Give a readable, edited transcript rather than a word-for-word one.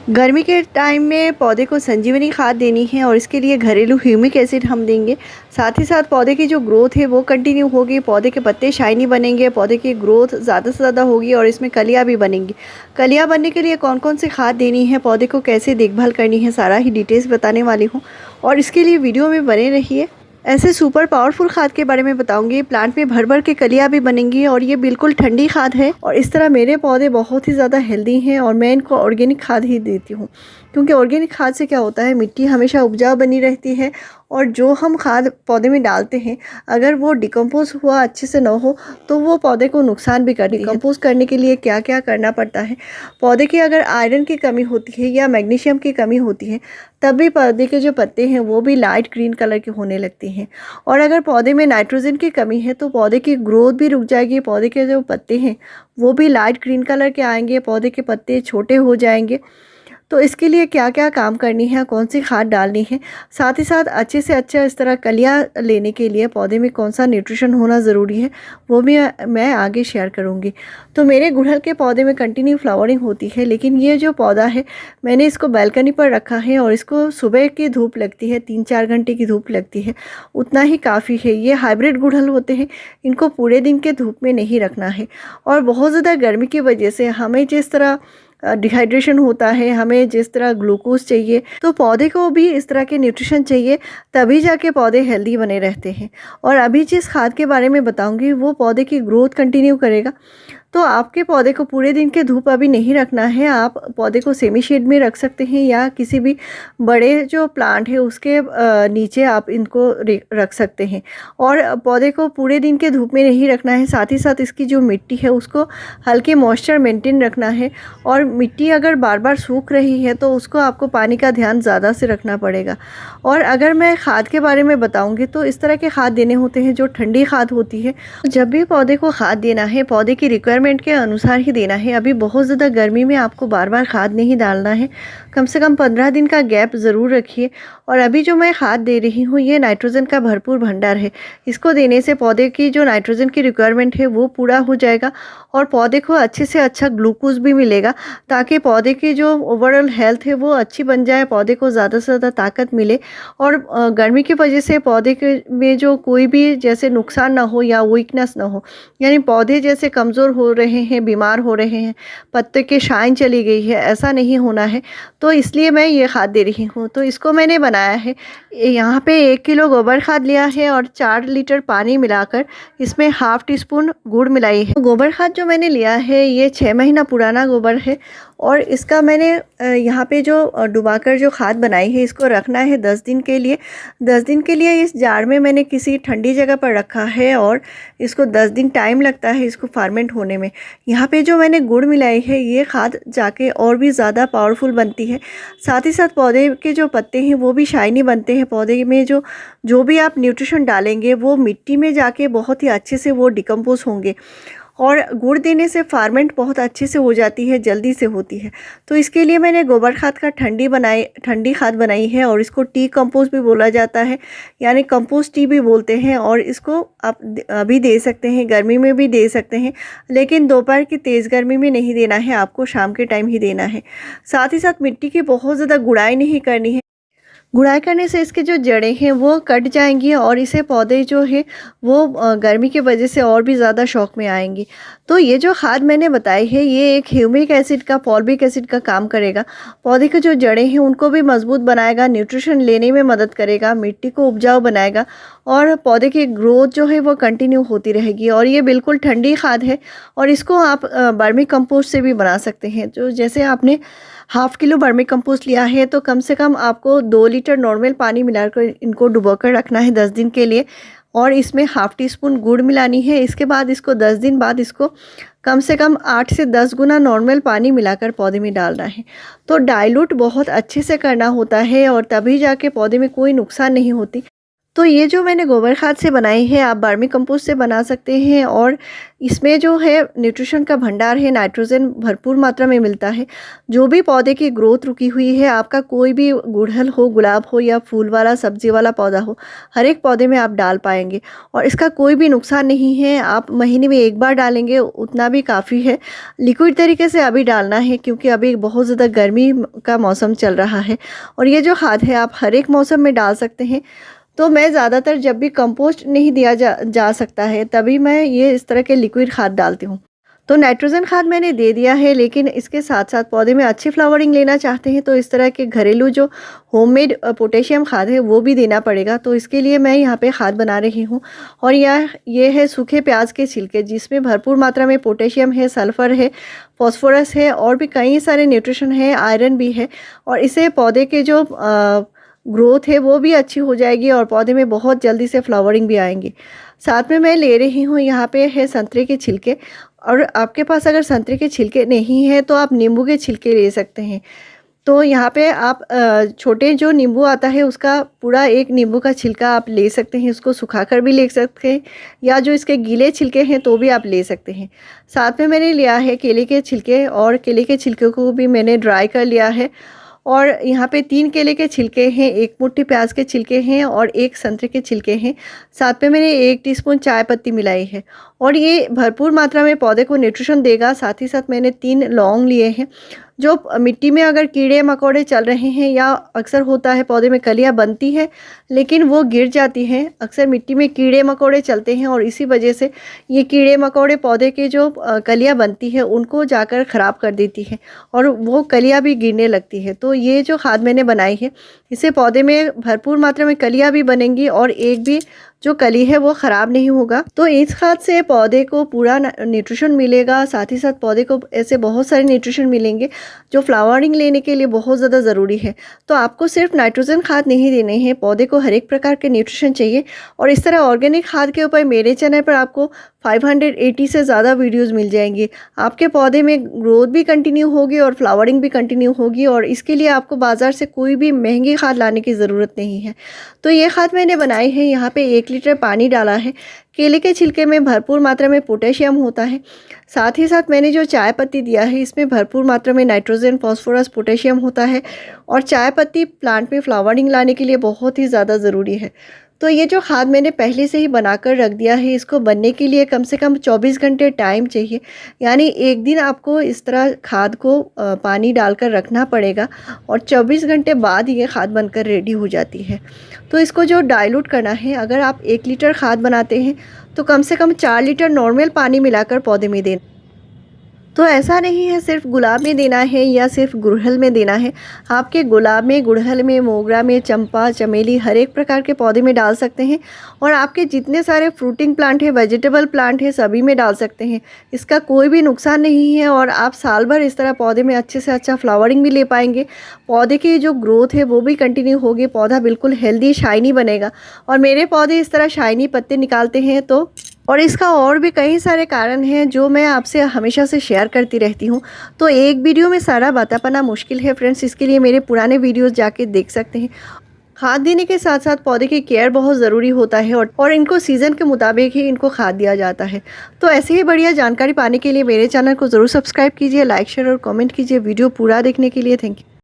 गर्मी के टाइम में पौधे को संजीवनी खाद देनी है और इसके लिए घरेलू ह्यूमिक एसिड हम देंगे। साथ ही साथ पौधे की जो ग्रोथ है वो कंटिन्यू होगी, पौधे के पत्ते शाइनी बनेंगे, पौधे की ग्रोथ ज़्यादा से ज़्यादा होगी और इसमें कलियाँ भी बनेंगी। कलियाँ बनने के लिए कौन कौन सी खाद देनी है, पौधे को कैसे देखभाल करनी है, सारा ही डिटेल्स बताने वाली हूँ और इसके लिए वीडियो में बने रहिए। ऐसे सुपर पावरफुल खाद के बारे में बताऊंगी। प्लांट में भर भर के कलियाँ भी बनेंगी और ये बिल्कुल ठंडी खाद है और इस तरह मेरे पौधे बहुत ही ज़्यादा हेल्दी हैं और मैं इनको ऑर्गेनिक खाद ही देती हूँ, क्योंकि ऑर्गेनिक खाद से क्या होता है, मिट्टी हमेशा उपजाऊ बनी रहती है और जो हम खाद पौधे में डालते हैं अगर वो डिकम्पोज हुआ अच्छे से ना हो तो वो पौधे को नुकसान भी करती है। डिकम्पोज करने के लिए क्या क्या करना पड़ता है, पौधे की अगर आयरन की कमी होती है या मैग्नीशियम की कमी होती है तब भी पौधे के जो पत्ते हैं वो भी लाइट ग्रीन कलर के होने लगते हैं। और अगर पौधे में नाइट्रोजन की कमी है तो पौधे की ग्रोथ भी रुक जाएगी, पौधे के जो पत्ते हैं वो भी लाइट ग्रीन कलर के आएंगे, पौधे के पत्ते छोटे हो जाएंगे। तो इसके लिए क्या क्या काम करनी है, कौन सी खाद डालनी है, साथ ही साथ अच्छे से अच्छा इस तरह कलियाँ लेने के लिए पौधे में कौन सा न्यूट्रिशन होना ज़रूरी है वो भी मैं आगे शेयर करूँगी। तो मेरे गुड़हल के पौधे में कंटिन्यू फ्लावरिंग होती है, लेकिन ये जो पौधा है मैंने इसको बालकनी पर रखा है और इसको सुबह की धूप लगती है, 3-4 घंटे की धूप लगती है, उतना ही काफ़ी है। ये हाइब्रिड गुड़हल होते हैं, इनको पूरे दिन के धूप में नहीं रखना है। और बहुत ज़्यादा गर्मी की वजह से हमें जिस तरह डिहाइड्रेशन होता है, हमें जिस तरह ग्लूकोज चाहिए तो पौधे को भी इस तरह के न्यूट्रिशन चाहिए, तभी जाके पौधे हेल्दी बने रहते हैं। और अभी जिस खाद के बारे में बताऊंगी वो पौधे की ग्रोथ कंटिन्यू करेगा। तो आपके पौधे को पूरे दिन के धूप अभी नहीं रखना है, आप पौधे को सेमी शेड में रख सकते हैं या किसी भी बड़े जो प्लांट है उसके नीचे आप इनको रख सकते हैं। और पौधे को पूरे दिन के धूप में नहीं रखना है, साथ ही साथ इसकी जो मिट्टी है उसको हल्के मॉइस्चर मेंटेन रखना है। और मिट्टी अगर बार बार सूख रही है तो उसको आपको पानी का ध्यान ज़्यादा से रखना पड़ेगा। और अगर मैं खाद के बारे में बताऊँगी तो इस तरह के खाद देने होते हैं जो ठंडी खाद होती है। जब भी पौधे को खाद देना है पौधे की रिक्वायरमेंट के अनुसार ही देना है। अभी बहुत ज़्यादा गर्मी में आपको बार बार खाद नहीं डालना है, कम से कम 15 दिन का गैप ज़रूर रखिए। और अभी जो मैं खाद दे रही हूँ ये नाइट्रोजन का भरपूर भंडार है, इसको देने से पौधे की जो नाइट्रोजन की रिक्वायरमेंट है वो पूरा हो जाएगा और पौधे को अच्छे से अच्छा ग्लूकोज भी मिलेगा, ताकि पौधे की जो ओवरऑल हेल्थ है वो अच्छी बन जाए, पौधे को ज़्यादा से ज़्यादा ताकत मिले। और गर्मी की वजह से पौधे के में जो कोई भी जैसे नुकसान ना हो या वीकनेस ना हो, यानी पौधे जैसे कमज़ोर हो रहे हैं, बीमार हो रहे हैं, पत्ते के शाइन चली गई है, ऐसा नहीं होना है। तो इसलिए मैं ये खाद दे रही हूँ। तो इसको मैंने बनाया है, यहाँ पे 1 किलो गोबर खाद लिया है और 4 लीटर पानी मिलाकर इसमें ½ टीस्पून गुड़ मिलाई है। गोबर खाद जो मैंने लिया है ये 6 महीना पुराना गोबर है और इसका मैंने यहाँ पे जो डुबाकर जो खाद बनाई है इसको रखना है 10 दिन के लिए। 10 दिन के लिए इस जार में मैंने किसी ठंडी जगह पर रखा है और इसको 10 दिन टाइम लगता है इसको फार्मेंट होने में। यहाँ पे जो मैंने गुड़ मिलाई है ये खाद जाके और भी ज़्यादा पावरफुल बनती है। साथ ही साथ पौधे के जो पत्ते हैं वो भी शाइनी बनते हैं, पौधे में जो भी आप न्यूट्रिशन डालेंगे वो मिट्टी में जाके बहुत ही अच्छे से वो डिकम्पोज होंगे। और गुड़ देने से फार्मेंट बहुत अच्छे से हो जाती है, जल्दी से होती है। तो इसके लिए मैंने गोबर खाद का ठंडी खाद बनाई है और इसको टी कंपोस्ट भी बोला जाता है, यानी कंपोस्ट टी भी बोलते हैं। और इसको आप अभी दे सकते हैं, गर्मी में भी दे सकते हैं, लेकिन दोपहर की तेज़ गर्मी में नहीं देना है, आपको शाम के टाइम ही देना है। साथ ही साथ मिट्टी की बहुत ज़्यादा गुड़ाई नहीं करनी है, गुड़ाई करने से इसके जो जड़ें हैं वो कट जाएंगी और इसे पौधे जो है वो गर्मी की वजह से और भी ज़्यादा शौक में आएंगी। तो ये जो खाद मैंने बताई है ये एक ह्यूमिक एसिड का, फॉर्मिक एसिड का काम करेगा, पौधे के जो जड़ें हैं उनको भी मजबूत बनाएगा, न्यूट्रिशन लेने में मदद करेगा, मिट्टी को उपजाऊ बनाएगा और पौधे की ग्रोथ जो है वो कंटिन्यू होती रहेगी। और ये बिल्कुल ठंडी खाद है और इसको आप वर्मी कंपोस्ट से भी बना सकते हैं। तो जैसे आपने ½ किलो वर्मी कंपोस्ट लिया है तो कम से कम आपको 2 लीटर नॉर्मल पानी मिलाकर इनको डुबोकर रखना है 10 दिन के लिए और इसमें ½ टीस्पून गुड़ मिलानी है। इसके बाद इसको 10 दिन बाद इसको कम से कम 8 से 10 गुना नॉर्मल पानी मिलाकर पौधे में डालना है। तो डाइल्यूट बहुत अच्छे से करना होता है और तभी जाके पौधे में कोई नुकसान नहीं होती। तो ये जो मैंने गोबर खाद से बनाई है आप वर्मी कंपोस्ट से बना सकते हैं, और इसमें जो है न्यूट्रिशन का भंडार है, नाइट्रोजन भरपूर मात्रा में मिलता है। जो भी पौधे की ग्रोथ रुकी हुई है, आपका कोई भी गुड़हल हो, गुलाब हो या फूल वाला सब्जी वाला पौधा हो, हर एक पौधे में आप डाल पाएंगे और इसका कोई भी नुकसान नहीं है। आप महीने में एक बार डालेंगे उतना भी काफ़ी है। लिक्विड तरीके से अभी डालना है क्योंकि अभी बहुत ज़्यादा गर्मी का मौसम चल रहा है, और ये जो खाद है आप हर एक मौसम में डाल सकते हैं। तो मैं ज़्यादातर जब भी कंपोस्ट नहीं दिया जा सकता है तभी मैं ये इस तरह के लिक्विड खाद डालती हूँ। तो नाइट्रोजन खाद मैंने दे दिया है, लेकिन इसके साथ साथ पौधे में अच्छी फ्लावरिंग लेना चाहते हैं तो इस तरह के घरेलू जो होममेड पोटेशियम खाद है वो भी देना पड़ेगा। तो इसके लिए मैं यहाँ पे खाद बना रही हूँ, और ये है सूखे प्याज के छिलके जिसमें भरपूर मात्रा में पोटेशियम है, सल्फ़र है, फॉस्फोरस है और भी कई सारे न्यूट्रिशन है, आयरन भी है, और इसे पौधे के जो ग्रोथ है वो भी अच्छी हो जाएगी और पौधे में बहुत जल्दी से फ्लावरिंग भी आएंगी। साथ में मैं ले रही हूँ यहाँ पे है संतरे के छिलके, और आपके पास अगर संतरे के छिलके नहीं है तो आप नींबू के छिलके ले सकते हैं। तो यहाँ पे आप छोटे जो नींबू आता है उसका पूरा एक नींबू का छिलका आप ले सकते हैं, उसको सुखाकर भी ले सकते हैं, या जो इसके गीले छिलके हैं तो भी आप ले सकते हैं। साथ में मैंने लिया है केले के छिलके, और केले के छिलके को भी मैंने ड्राई कर लिया है, और यहाँ पे 3 केले के छिलके हैं, 1 मुट्ठी प्याज के छिलके हैं और 1 संतरे के छिलके हैं। साथ में मैंने 1 टीस्पून चाय पत्ती मिलाई है, और ये भरपूर मात्रा में पौधे को न्यूट्रिशन देगा। साथ ही साथ मैंने 3 लौंग लिए हैं। जो मिट्टी में अगर कीड़े मकोड़े चल रहे हैं, या अक्सर होता है पौधे में कलियाँ बनती है लेकिन वो गिर जाती हैं, अक्सर मिट्टी में कीड़े मकोड़े चलते हैं और इसी वजह से ये कीड़े मकोड़े पौधे के जो कलियाँ बनती है उनको जाकर ख़राब कर देती है और वो कलियाँ भी गिरने लगती है। तो ये जो खाद मैंने बनाई है इससे पौधे में भरपूर मात्रा में कलियाँ भी बनेंगी और एक भी जो कली है वो ख़राब नहीं होगा। तो इस खाद से पौधे को पूरा न्यूट्रिशन मिलेगा, साथ ही साथ पौधे को ऐसे बहुत सारे न्यूट्रिशन मिलेंगे जो फ्लावरिंग लेने के लिए बहुत ज़्यादा ज़रूरी है। तो आपको सिर्फ नाइट्रोजन खाद नहीं देने हैं, पौधे को हर एक प्रकार के न्यूट्रिशन चाहिए। और इस तरह ऑर्गेनिक खाद के ऊपर मेरे चैनल पर आपको 580 से ज़्यादा वीडियोज़ मिल जाएंगी। आपके पौधे में ग्रोथ भी कंटिन्यू होगी और फ्लावरिंग भी कंटिन्यू होगी, और इसके लिए आपको बाज़ार से कोई भी महंगी खाद लाने की ज़रूरत नहीं है। तो ये खाद मैंने बनाई है, यहाँ पे 1 लीटर पानी डाला है। केले के छिलके में भरपूर मात्रा में पोटेशियम होता है। साथ ही साथ मैंने जो चाय पत्ती दिया है इसमें भरपूर मात्रा में नाइट्रोजन, फॉस्फोरस, पोटेशियम होता है, और चाय पत्ती प्लांट में फ्लावरिंग लाने के लिए बहुत ही ज़्यादा ज़रूरी है। तो ये जो खाद मैंने पहले से ही बनाकर रख दिया है, इसको बनने के लिए कम से कम 24 घंटे टाइम चाहिए। यानी एक दिन आपको इस तरह खाद को पानी डालकर रखना पड़ेगा और 24 घंटे बाद ये खाद बनकर रेडी हो जाती है। तो इसको जो डाइल्यूट करना है, अगर आप 1 लीटर खाद बनाते हैं तो कम से कम 4 लीटर नॉर्मल पानी मिलाकर पौधे में दें। तो ऐसा नहीं है सिर्फ गुलाब में देना है या सिर्फ गुड़हल में देना है, आपके गुलाब में, गुड़हल में, मोगरा में, चंपा, चमेली हर एक प्रकार के पौधे में डाल सकते हैं, और आपके जितने सारे फ्रूटिंग प्लांट है, वेजिटेबल प्लांट है, सभी में डाल सकते हैं। इसका कोई भी नुकसान नहीं है और आप साल भर इस तरह पौधे में अच्छे से अच्छा फ्लावरिंग भी ले पाएंगे। पौधे की जो ग्रोथ है वो भी कंटिन्यू होगी, पौधा बिल्कुल हेल्दी शाइनी बनेगा। और मेरे पौधे इस तरह शाइनी पत्ते निकालते हैं तो, और इसका और भी कई सारे कारण हैं जो मैं आपसे हमेशा से शेयर करती रहती हूँ। तो एक वीडियो में सारा बता पाना मुश्किल है फ्रेंड्स, इसके लिए मेरे पुराने वीडियोस जाके देख सकते हैं। खाद देने के साथ साथ पौधे की केयर बहुत ज़रूरी होता है, और इनको सीज़न के मुताबिक ही इनको खाद दिया जाता है। तो ऐसे ही बढ़िया जानकारी पाने के लिए मेरे चैनल को ज़रूर सब्सक्राइब कीजिए, लाइक, शेयर और कमेंट कीजिए। वीडियो पूरा देखने के लिए थैंक यू।